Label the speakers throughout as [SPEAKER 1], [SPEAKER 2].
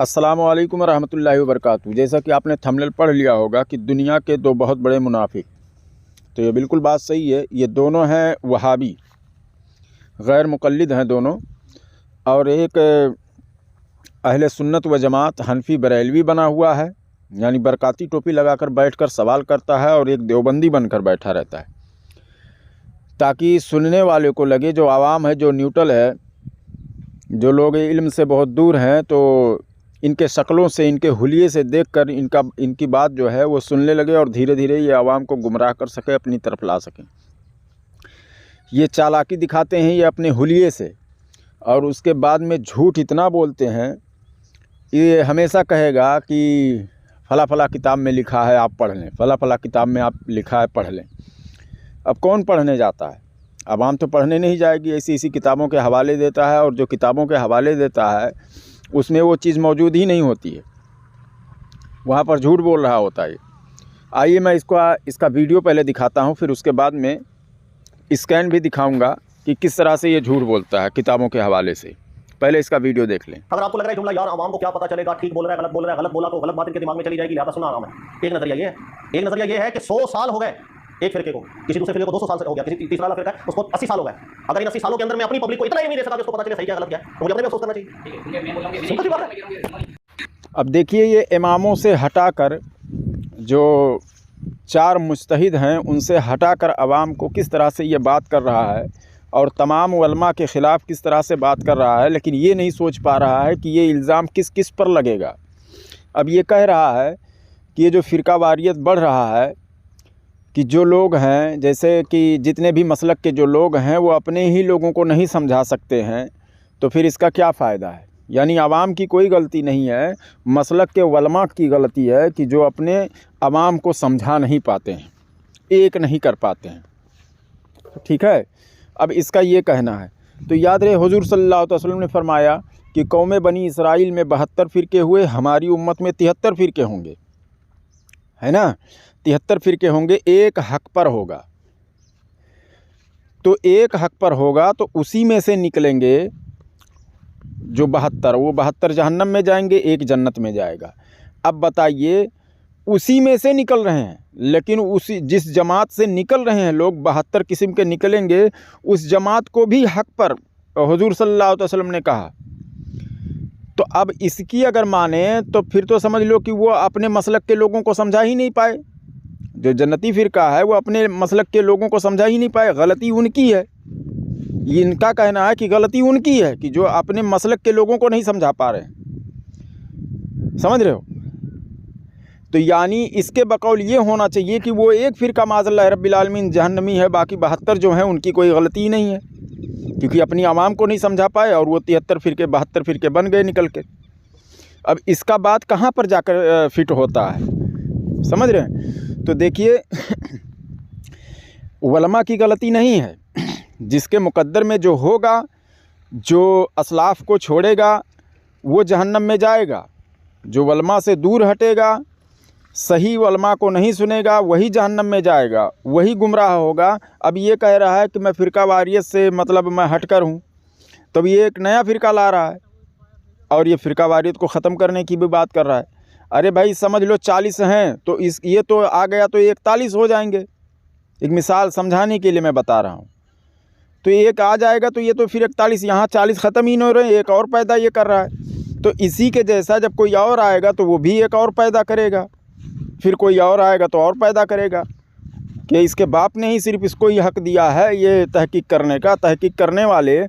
[SPEAKER 1] अस्सलामु अलैकुम रहमतुल्लाहि व बरकातहू। जैसा कि आपने थंबनेल पढ़ लिया होगा कि दुनिया के दो बहुत बड़े मुनाफिक, तो ये बिल्कुल बात सही है। ये दोनों हैं वहाबी, गैर मुक़ल्लिद हैं दोनों, और एक अहले सुन्नत व जमात हनफी बरेलवी बना हुआ है, यानी बरकाती टोपी लगाकर बैठकर सवाल करता है, और एक देवबंदी बनकर बैठा रहता है, ताकि सुनने वाले को लगे, जो आवाम है, जो न्यूट्रल है, जो लोग इल्म से बहुत दूर हैं, तो इनके शक्लों से, इनके हुलिये से देखकर इनकी बात जो है वो सुनने लगे, और धीरे धीरे ये आवाम को गुमराह कर सके, अपनी तरफ ला सकें। ये चालाकी दिखाते हैं ये अपने हुलिये से, और उसके बाद में झूठ इतना बोलते हैं। ये हमेशा कहेगा कि फ़ला फ़ला किताब में लिखा है, आप पढ़ लें, फ़ला फ़ला किताब में आप लिखा है, पढ़ लें। अब कौन पढ़ने जाता है? आवाम तो पढ़ने नहीं जाएगी, ऐसी किताबों के हवाले देता है, और जो किताबों के हवाले देता है उसमें वो चीज़ मौजूद ही नहीं होती है, वहाँ पर झूठ बोल रहा होता है। आइए मैं इसका वीडियो पहले दिखाता हूँ, फिर उसके बाद में स्कैन भी दिखाऊंगा कि किस तरह से ये झूठ बोलता है किताबों के हवाले से। पहले इसका वीडियो देख लें।
[SPEAKER 2] अगर आपको लग रहा है जुमला यार आवाम को क्या पता चलेगा, ठीक बोल रहा है, गलत बोल रहा है, गलत बोला तो गलत बात इनके दिमाग में चली जाएगी, लिहाजा सुना रहा हूं मैं। एक नजरिया ये है कि 100 साल हो गए एक फिरके को, किसी दूसरे फिरके को 200 साल से हो गया, किसी तीसरा वाला फिरका है उसको 80 साल हो गए। अगर इन 80 सालों के अंदर मैं अपनी पब्लिक को इतना ही नहीं दे सका कि उसको पता चले सही क्या गलत क्या है, तो मुझे अपने पे अफसोस करना चाहिए। सिंपल सी बात है।
[SPEAKER 1] अब देखिए, ये इमामों से हटाकर, जो 4 मुज्तहिद हैं उनसे हटाकर अवाम को किस तरह से ये बात कर रहा है, और तमाम उलमा के ख़िलाफ़ किस तरह से बात कर रहा है, लेकिन ये नहीं सोच पा रहा है कि ये इल्ज़ाम किस किस पर लगेगा। अब ये कह रहा है कि ये जो फ़िरका वारियत बढ़ रहा है, कि जो लोग हैं, जैसे कि जितने भी मसलक के जो लोग हैं वो अपने ही लोगों को नहीं समझा सकते हैं, तो फिर इसका क्या फ़ायदा है? यानी आवाम की कोई गलती नहीं है, मसलक के उलमा की गलती है कि जो अपने आवाम को समझा नहीं पाते हैं, एक नहीं कर पाते हैं। ठीक है, अब इसका ये कहना है, तो याद रहे हुज़ूर सल्लल्लाहु अलैहि वसल्लम ने फरमाया कि कौम बनी इसराइल में 72 फ़िरके हुए, हमारी उम्मत में 73 फ़िरके होंगे, है ना। 73 फ़िरके होंगे, एक हक़ पर होगा, तो एक हक़ पर होगा तो उसी में से निकलेंगे जो 72, वो 72 जहन्नम में जाएंगे, एक जन्नत में जाएगा। अब बताइए, उसी में से निकल रहे हैं, लेकिन उसी जिस जमात से निकल रहे हैं लोग 72 किस्म के निकलेंगे, उस जमात को भी हक़ पर हुज़ूर सल्लल्लाहु अलैहि वसल्लम ने कहा। तो अब इसकी अगर माने तो फिर तो समझ लो कि वो अपने मसलक के लोगों को समझा ही नहीं पाए। जो जन्नती फ़िरका है वो अपने मसलक के लोगों को समझा ही नहीं पाए, गलती उनकी है। ये इनका कहना है कि गलती उनकी है कि जो अपने मसलक के लोगों को नहीं समझा पा रहे हैं, समझ रहे हो। तो यानी इसके बकौल ये होना चाहिए कि वो एक फ़िरका माज़अल्लाह रब्बिल आलमीन जहन्नमी है, बाकी 72 जो हैं उनकी कोई गलती ही नहीं है, क्योंकि अपनी आवाम को नहीं समझा पाए, और वो 73 फ़िरके 72 फ़िरके बन गए निकल के। अब इसका बात कहाँ पर जाकर फिट होता है, समझ रहे हैं। तो देखिए, उलमा की गलती नहीं है, जिसके मुकद्दर में जो होगा, जो असलाफ़ को छोड़ेगा वो जहन्नम में जाएगा, जो उलमा से दूर हटेगा, सही उलमा को नहीं सुनेगा, वही जहन्नम में जाएगा, वही गुमराह होगा। अब ये कह रहा है कि मैं फ़िरका वारियत से मतलब मैं हटकर हूँ, तब ये एक नया फ़िरका ला रहा है, और ये फ़िरका वारियत को ख़त्म करने की भी बात कर रहा है। अरे भाई समझ लो 40 हैं, तो ये तो आ गया तो 41 हो जाएंगे। एक मिसाल समझाने के लिए मैं बता रहा हूँ, तो एक आ जाएगा तो ये तो फिर 41, यहाँ 40 ख़त्म ही नहीं हो रहे, एक और पैदा ये कर रहा है। तो इसी के जैसा जब कोई और आएगा तो वो भी एक और पैदा करेगा, फिर कोई और आएगा तो और पैदा करेगा, कि इसके बाप ने ही सिर्फ इसको ही हक़ दिया है ये तहकीक करने का। तहकीक करने वाले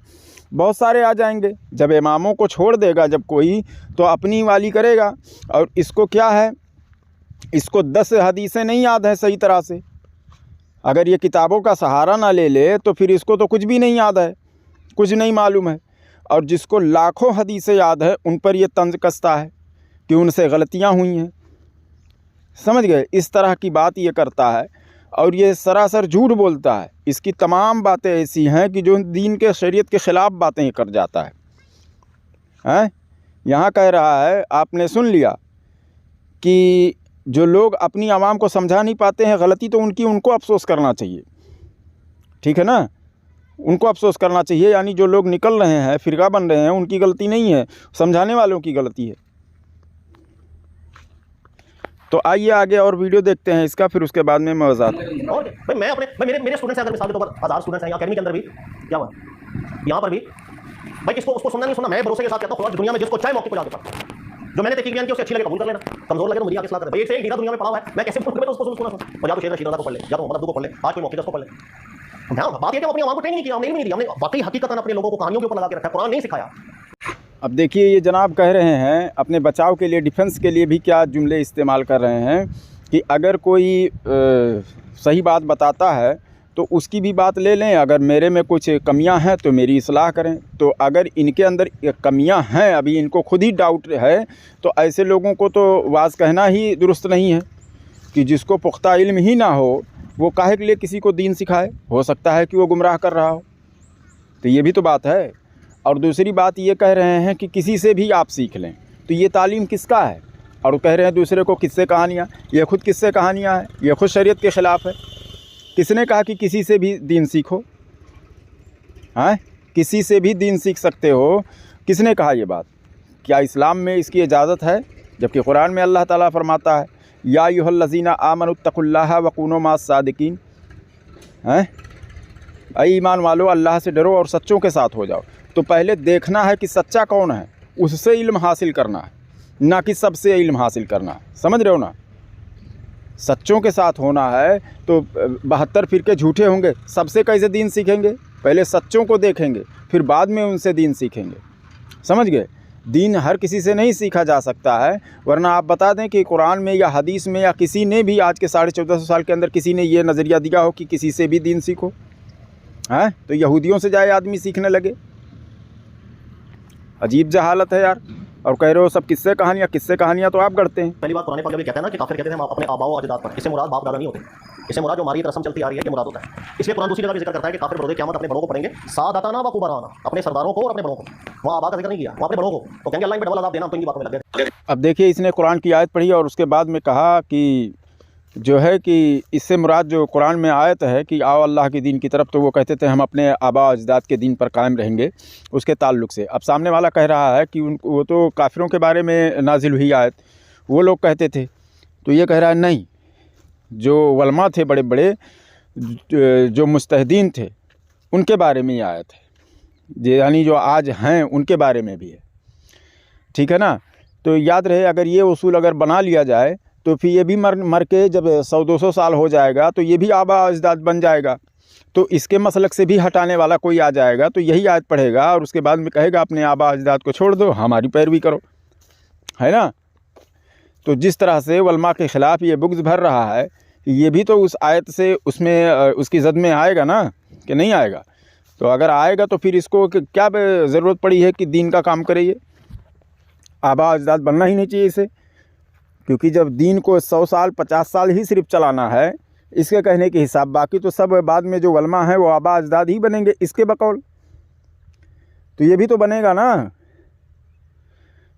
[SPEAKER 1] बहुत सारे आ जाएंगे। जब इमामों को छोड़ देगा जब कोई, तो अपनी वाली करेगा। और इसको क्या है, इसको 10 हदीसें नहीं याद हैं सही तरह से। अगर ये किताबों का सहारा ना ले ले तो फिर इसको तो कुछ भी नहीं याद है, कुछ नहीं मालूम है। और जिसको लाखों हदीसें याद है उन पर ये तंज कसता है कि उनसे गलतियां हुई हैं, समझ गए। इस तरह की बात ये करता है, और ये सरासर झूठ बोलता है। इसकी तमाम बातें ऐसी हैं कि जो दीन के शरीयत के ख़िलाफ़ बातें ये कर जाता है। यहाँ कह रहा है, आपने सुन लिया कि जो लोग अपनी आवाम को समझा नहीं पाते हैं, गलती तो उनकी, उनको अफसोस करना चाहिए, ठीक है ना, उनको अफसोस करना चाहिए। यानी जो लोग निकल रहे हैं, फ़िरका बन रहे हैं, उनकी गलती नहीं है, समझाने वालों की गलती है। तो आइए आगे और वीडियो देखते हैं इसका, फिर उसके बाद में मैं वजाहत।
[SPEAKER 2] और क्या? भाई मैं अपने मेरे स्टूडेंट्स हैं, अगर मिसाल के तौर पर 1000 स्टूडेंट्स हैं अकेडमी के अंदर भी, क्या हुआ यहाँ पर भी, भाई किसको उसको सुनना नहीं सुनना, मैं भरोसे के साथ कहता हूँ दुनिया में जिसको चाहे मौके पर जाके पढ़, जो मैंने तहकीक बयान की उसे अच्छी लगे कबूल कर लेना, कमजोर लगे तो मुझे आगे सलाह कर। भाई एक हीरा दुनिया में पड़ा हुआ है, मैं कैसे मैं तो उसको सुना और या तो शेर रशीद को पढ़ ले, या तो मोहम्मद अब्दू को पढ़ ले, आज कोई मौके पर उसको पढ़ ले। हाँ, बात ये कि अपनी आवाम को ट्रेनिंग नहीं किया, हमने नहीं दिया, हमने वाकई हकीकत अपने लोगों को कहानियों के ऊपर लगा के रखा, कुरान नहीं सिखाया।
[SPEAKER 1] अब देखिए ये जनाब कह रहे हैं अपने बचाव के लिए, डिफेंस के लिए भी क्या जुमले इस्तेमाल कर रहे हैं कि अगर कोई सही बात बताता है तो उसकी भी बात ले लें, अगर मेरे में कुछ कमियां हैं तो मेरी इस्लाह करें। तो अगर इनके अंदर कमियां हैं, अभी इनको खुद ही डाउट है, तो ऐसे लोगों को तो वाज कहना ही दुरुस्त नहीं है कि जिसको पुख्ता इल्म ही ना हो वो काहे के लिए किसी को दीन सिखाए, हो सकता है कि वो गुमराह कर रहा हो। तो ये भी तो बात है। और दूसरी बात ये कह रहे हैं कि किसी से भी आप सीख लें, तो ये तालीम किसका है? और कह रहे हैं दूसरे को किस्से कहानियाँ, ये खुद किस्से कहानियाँ हैं, ये खुद शरीयत के ख़िलाफ़ है। किसने कहा कि किसी से भी दीन सीखो? हैं, किसी से भी दीन सीख सकते हो, किसने कहा ये बात? क्या इस्लाम में इसकी इजाज़त है? जबकि कुरान में अल्लाह ताला फरमाता है या अय्युहल्लज़ीना आमनुत्तकुल्लाह वकूनू मास सादिकीन, हैं, ऐ ईमान वालो अल्लाह से डरो और सच्चों के साथ हो जाओ। तो पहले देखना है कि सच्चा कौन है, उससे इल्म हासिल करना है, ना कि सबसे इल्म हासिल करना है। समझ रहे हो ना? सच्चों के साथ होना है तो 72 फ़िरके झूठे होंगे, सबसे कैसे दीन सीखेंगे? पहले सच्चों को देखेंगे, फिर बाद में उनसे दीन सीखेंगे। समझ गए? दीन हर किसी से नहीं सीखा जा सकता है, वरना आप बता दें कि कुरान में या हदीस में या किसी ने भी आज के 1450 साल के अंदर किसी ने ये नज़रिया दिया हो कि किसी से भी दीन सीखो? हैं, तो यहूदियों से जाए आदमी सीखने लगे। अजीब जहालत है यार। और कह रहे हो सब किस्से कहानियाँ तो आप गढ़ते हैं।
[SPEAKER 2] पहली बात कुरान पाक में कहता है ना कि काफिर कहते हैं हम अपने आबाओ अजदाद पर, इससे मुराद बाप दादा नहीं होते, इससे मुराद जो हमारी रस्म चलती आ रही है ये मुराद होता है। इसलिए कुरान दूसरी जगह भी जिक्र करता है कि काफिर बरोज़े क़यामत अपने बड़ों को पढ़ेंगे, सादाताना व कुबराना, अपने सरदारों को और अपने बड़ों को। वहाँ आबा का जिक्र नहीं किया, वहाँ अपने बड़ों को, तो कहेंगे अल्लाह में डबल अज़ाब देना, तो इनकी बातों में लग गए।
[SPEAKER 1] अब देखिए इसने कुरान की आयत पढ़ी और उसके बाद में कहा कि जो है कि इससे मुराद जो कुरान में आयत है कि आओ अल्लाह के दीन की तरफ, तो वो कहते थे हम अपने आबा अजदाद के दीन पर कायम रहेंगे, उसके ताल्लुक़ से। अब सामने वाला कह रहा है कि वो तो काफिरों के बारे में नाजिल हुई आयत, वो लोग कहते थे। तो ये कह रहा है नहीं, जो उलमा थे बड़े बड़े, जो मुस्तहदीन थे, उनके बारे में ये आयत है, यानी जो आज हैं उनके बारे में भी है। ठीक है ना? तो याद रहे, अगर ये उसूल अगर बना लिया जाए तो फिर ये भी मर के जब 100-200 साल हो जाएगा तो ये भी आबा अजदाद बन जाएगा। तो इसके मसलक से भी हटाने वाला कोई आ जाएगा तो यही आयत पढ़ेगा और उसके बाद में कहेगा अपने आबा अजदाद को छोड़ दो, हमारी पैरवी करो, है ना? तो जिस तरह से उलमा के ख़िलाफ़ ये बुग़्ज़ भर रहा है, ये भी तो उस आयत से उसमें उसकी ज़द में आएगा ना, कि नहीं आएगा? तो अगर आएगा तो फिर इसको क्या ज़रूरत पड़ी है कि दीन का काम करे? ये आबा अजदाद बनना ही नहीं चाहिए इसे, क्योंकि जब दीन को 100 साल 50 साल ही सिर्फ चलाना है, इसके कहने के हिसाब, बाकी तो सब बाद में जो उलमा है वो आबा अजदाद ही बनेंगे इसके बकौल। तो ये भी तो बनेगा ना।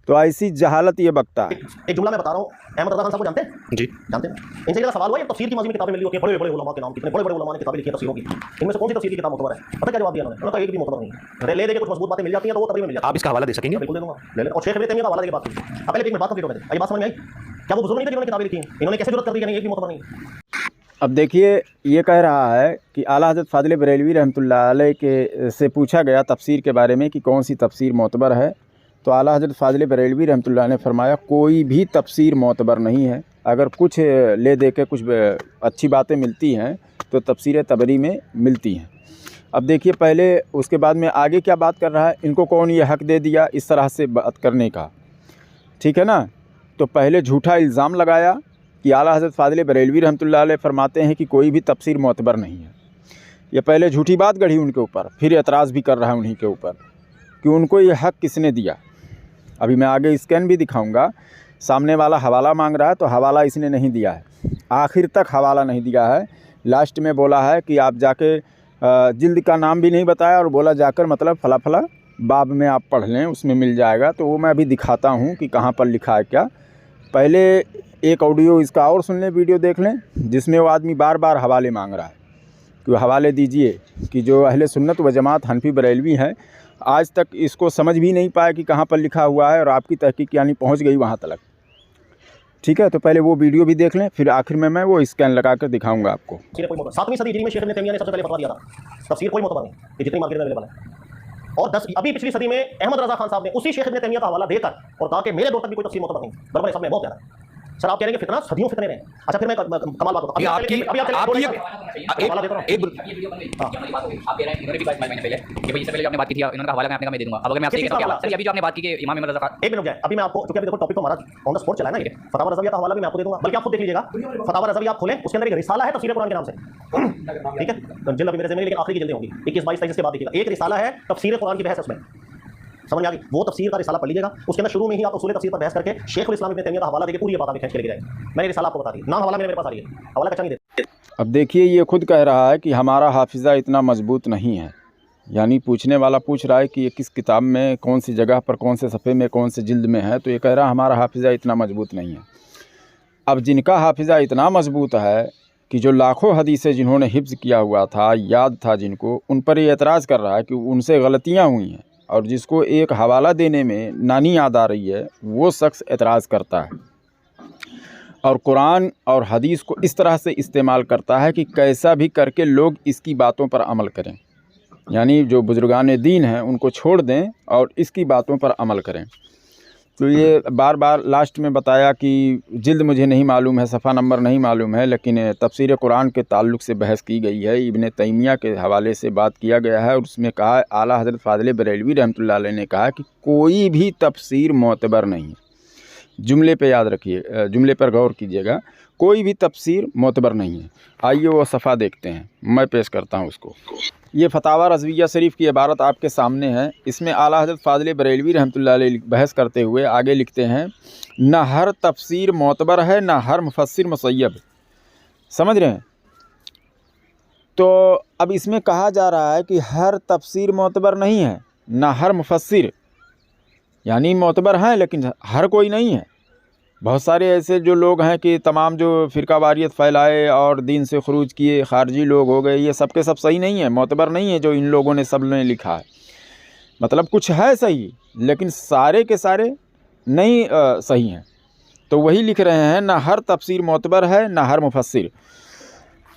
[SPEAKER 1] तो ऐसी जहालत ये बकता है।
[SPEAKER 2] एक जुमला मैं बता रहा हूँ, अहमद रज़ा खान साहब को जानते हैं? जी जानते हैं। इनसे मेरा सवाल हुआ ये तफसीर की माज़ी में किताबें मिली होती हैं, बड़े बड़े उलमा के नाम, कितने बड़े बड़े उलमा ने किताबें लिखी हैं तफसीरों की, इनमें से कौन सी तफसीर की किताब मुतबर है? पता क्या जवाब दिया उन्होंने? उन्होंने कहा एक भी मुतबर नहीं है। ले दे के कुछ मजबूत बातें मिल जाती हैं तो वो तबरी में मिल जाती है।
[SPEAKER 3] आप इसका हवाला दे सकेंगे?
[SPEAKER 2] बिल्कुल दे दूंगा, ले ले। और शेख इब्न तैमिया का हवाला देके बात कीजिए। अब पहले एक मिनट बात कंप्लीट होने दें। ये बात समझ में आई? क्या वो बुजुर्ग नहीं थे जिन्होंने किताबें लिखी हैं? इन्होंने कैसे जरूरत कर दी कि नहीं एक भी मुतबर नहीं है?
[SPEAKER 1] अब देखिए ये कह रहा है कि आला हज़रत फ़ाज़िल बरेलवी रहमतुल्लाह अलैह के से पूछा गया तफसीर के बारे में कि कौन सी तफसीर मोतबर है, तो आला हज़रत फ़ाज़िल बरेलवी रहमतुल्लाह ने फरमाया कोई भी तफसीर मोतबर नहीं है। अगर कुछ ले दे के कुछ अच्छी बातें मिलती हैं तो तफसीर तबरी में मिलती हैं। अब देखिए पहले उसके बाद में आगे क्या बात कर रहा है, इनको कौन ये हक़ दे दिया इस तरह से बात करने का? ठीक है ना? तो पहले झूठा इल्ज़ाम लगाया कि आला हज़रत फ़ाज़िल बरेलवी रहमतुल्लाह अलैह फरमाते हैं कि कोई भी तफसीर मोतबर नहीं है। ये पहले झूठी बात गढ़ी उनके ऊपर, फिर एतराज़ भी कर रहा है उन्हीं के ऊपर कि उनको ये हक़ किसने दिया। अभी मैं आगे स्कैन भी दिखाऊंगा। सामने वाला हवाला मांग रहा है तो हवाला इसने नहीं दिया है, आखिर तक हवाला नहीं दिया है। लास्ट में बोला है कि आप जाके जिल्द का नाम भी नहीं बताया और बोला जाकर मतलब फला फला बाब में आप पढ़ लें, उसमें मिल जाएगा। तो वो मैं अभी दिखाता हूँ कि कहाँ पर लिखा है क्या। पहले एक ऑडियो इसका और सुन लें, वीडियो देख लें, जिसमें वो आदमी बार बार हवाले मांग रहा है कि हवाले दीजिए, कि जो अहले सुन्नत व जमात हनफी बरेलवी हैं आज तक इसको समझ भी नहीं पाए कि कहाँ पर लिखा हुआ है और आपकी तहकीक यानी पहुँच गई वहाँ तक। ठीक है, तो पहले वो वीडियो भी देख लें, फिर आखिर में मैं वो स्कैन लगा कर दिखाऊंगा आपको।
[SPEAKER 2] तफसीर कोई मोतबर 7वीं सदी हिजरी में शेख इब्न तैमिया ने सबसे पहले फतवा दिया था। तफसीर कोई मोतबर नहीं, ये जितनी मार्केट में अवेलेबल है। और 10 अभी पिछली सदी में अहमद रजा खान साहब ने उसी शेख इब्न तैमिया का हवाला देकर और कहा कि मेरे दौर तक भी कोई तफसीर मोतबर नहीं। बराबर सब में बहुत प्यारा। सर आप कह रहे हैं कि फितना सदियों फितने रहे। अच्छा फिर मैं कमाल बात बताऊं।
[SPEAKER 3] आपकी
[SPEAKER 2] अभी आप
[SPEAKER 3] आपकी
[SPEAKER 2] हवाला देता हूं।
[SPEAKER 3] एक आप कह रहे हैं इन्होंने भी बात मैंने पहले कि भाई इससे पहले आपने बात की थी, इन्होंने का हवाला मैं आपने का मैं दे दूंगा। अब अगर मैं आपसे ये कहता हूं सर अभी जो आपने बात की कि इमाम अहमद रजा खान,
[SPEAKER 2] एक मिनट जाए, अभी मैं आपको, क्योंकि अभी देखो टॉपिक तो हमारा ऑन द स्पॉट चला है ना, ये फतावा रज़विया का हवाला भी मैं आपको दे दूंगा, बल्कि आप खुद देख लीजिएगा। फतावा रज़विया आप खोलें, उसके अंदर एक रिसाला है तफसीर कुरान के नाम से, ठीक है। तो जिल्द अभी मेरे ज़हन में, लेकिन आखिरी की जिल्दें होंगी 21, 22, 23 के बाद देखिएगा। एक रिसाला है तफसीर कुरान की बहस है, उसमें समझ आ गई। वो तफसीर का रिसाला पढ़ लीजिएगा, उसके अंदर शुरू में ही आप उसूल तफसीर पर बहस करके शेखुल इस्लाम इब्न तैमिया का हवाला देके पूरी ये बात खींच के लेके जाएंगे। मैंने रिसाला आपको बता दी, नाम हवाला मेरे पास आ रही है, हवाला कच्चा नहीं देते।
[SPEAKER 1] अब देखिए, ये खुद कह रहा है कि हमारा हाफिज़ा इतना मजबूत नहीं है, यानी पूछने वाला पूछ रहा है कि ये किस किताब में, कौन सी जगह पर, कौन से सफ़े में, कौन से जिल्द में है, तो ये कह रहा है हमारा हाफिज़ा इतना मजबूत नहीं है। अब जिनका हाफिज़ा इतना मजबूत है कि जो लाखों हदीसें जिन्होंने हिफ्ज़ किया हुआ था, याद था जिनको, उन पर ये एतराज़ कर रहा है कि उनसे गलतियाँ हुई हैं, और जिसको एक हवाला देने में नानी याद आ रही है, वो शख्स एतराज़ करता है और कुरान और हदीस को इस तरह से इस्तेमाल करता है कि कैसा भी करके लोग इसकी बातों पर अमल करें, यानी जो बुजुर्गान दीन हैं उनको छोड़ दें और इसकी बातों पर अमल करें। तो ये बार बार लास्ट में बताया कि जिल्द मुझे नहीं मालूम है, सफ़ा नंबर नहीं मालूम है, लेकिन तफसीर कुरान के ताल्लुक़ से बहस की गई है, इब्न तैमिया के हवाले से बात किया गया है, और उसमें कहा आला हज़रत फ़ाज़िल बरेलवी रहमतुल्लाह अलैह ने कहा कि कोई भी तफसीर मोतबर नहीं है। जुमले पे याद रखिए, जुमले पर गौर कीजिएगा, कोई भी तफसीर मोतबर नहीं है। आइए वो सफ़ा देखते हैं, मैं पेश करता हूँ उसको। ये फतावा रज़विया शरीफ की इबारत आपके सामने है। इसमें आला हज़रत फ़ाज़िल बरेलवी रहमतुल्लाह अलैह बहस करते हुए आगे लिखते हैं, न हर तफसीर मोतबर है, न हर मुफस्सिर मुसय्यब। समझ रहे हैं? तो अब इसमें कहा जा रहा है कि हर तफसीर मोतबर नहीं है, न हर मुफस्सिर, यानी मोतबर हैं लेकिन हर कोई नहीं है। बहुत सारे ऐसे जो लोग हैं कि तमाम जो फ़िरका वारियत फैलाए और दीन से ख़ुरूज किए, ख़ारजी लोग हो गए, ये सब के सब सही नहीं है, मोतबर नहीं है जो इन लोगों ने सब ने लिखा है। मतलब कुछ है सही, लेकिन सारे के सारे नहीं सही हैं। तो वही लिख रहे हैं, ना हर तफसीर मोतबर है, ना हर मुफस्सिर।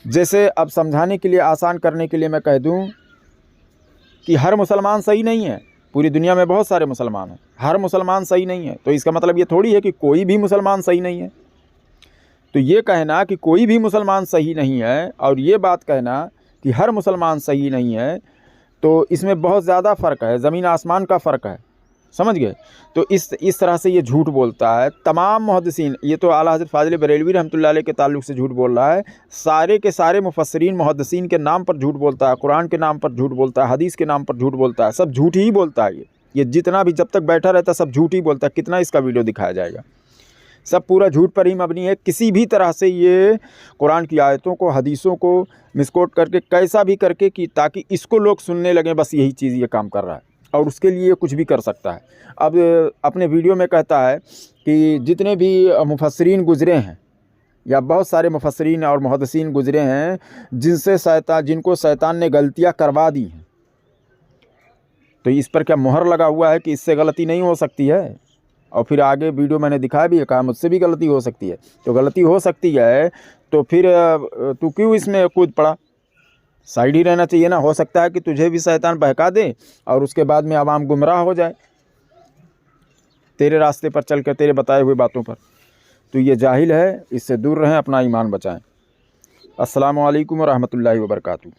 [SPEAKER 1] जैसे अब समझाने के लिए, आसान करने के लिए मैं कह दूँ कि हर मुसलमान सही नहीं है। पूरी दुनिया में बहुत सारे मुसलमान हैं, हर मुसलमान सही नहीं है, तो इसका मतलब ये थोड़ी है कि कोई भी मुसलमान सही नहीं है। तो ये कहना कि कोई भी मुसलमान सही नहीं है और ये बात कहना कि हर मुसलमान सही नहीं है, तो इसमें बहुत ज़्यादा फ़र्क है, ज़मीन आसमान का फ़र्क है। समझ गए? तो इस तरह से ये झूठ बोलता है। तमाम मुहद्दिसीन, ये तो आला हज़रत फ़ाज़िल बरेलवी रहमतुल्लाह अलैह के ताल्लुक़ से झूठ बोल रहा है, सारे के सारे मुफस्सिरीन मुहद्दिसीन के नाम पर झूठ बोलता है, कुरान के नाम पर झूठ बोलता है, हदीस के नाम पर झूठ बोलता है, सब झूठ ही बोलता है। ये जितना भी जब तक बैठा रहता है सब झूठ ही बोलता है। कितना इसका वीडियो दिखाया जाएगा, सब पूरा झूठ पर ही मबनी है। किसी भी तरह से ये कुरान की आयतों को, हदीसों को मिसकोट करके, कैसा भी करके, कि ताकि इसको लोग सुनने लगें, बस यही चीज़ ये काम कर रहा है, और उसके लिए कुछ भी कर सकता है। अब अपने वीडियो में कहता है कि जितने भी मुफस्सिरीन गुज़रे हैं, या बहुत सारे मुफस्सिरीन और मुहद्दिसीन गुज़रे हैं जिनको शैतान ने गलतियां करवा दी हैं, तो इस पर क्या मोहर लगा हुआ है कि इससे गलती नहीं हो सकती है? और फिर आगे वीडियो मैंने दिखाया भी है, कहा मुझसे भी गलती हो सकती है। तो गलती हो सकती है तो फिर तू क्यों इसमें कूद पड़ा? साइड ही रहना चाहिए ना। हो सकता है कि तुझे भी शैतान बहका दे और उसके बाद में आवाम गुमराह हो जाए तेरे रास्ते पर चल कर, तेरे बताए हुए बातों पर। तो ये जाहिल है, इससे दूर रहें, अपना ईमान बचाएं। अस्सलामु अलैकुम व रहमतुल्लाहि व बरकातुहू।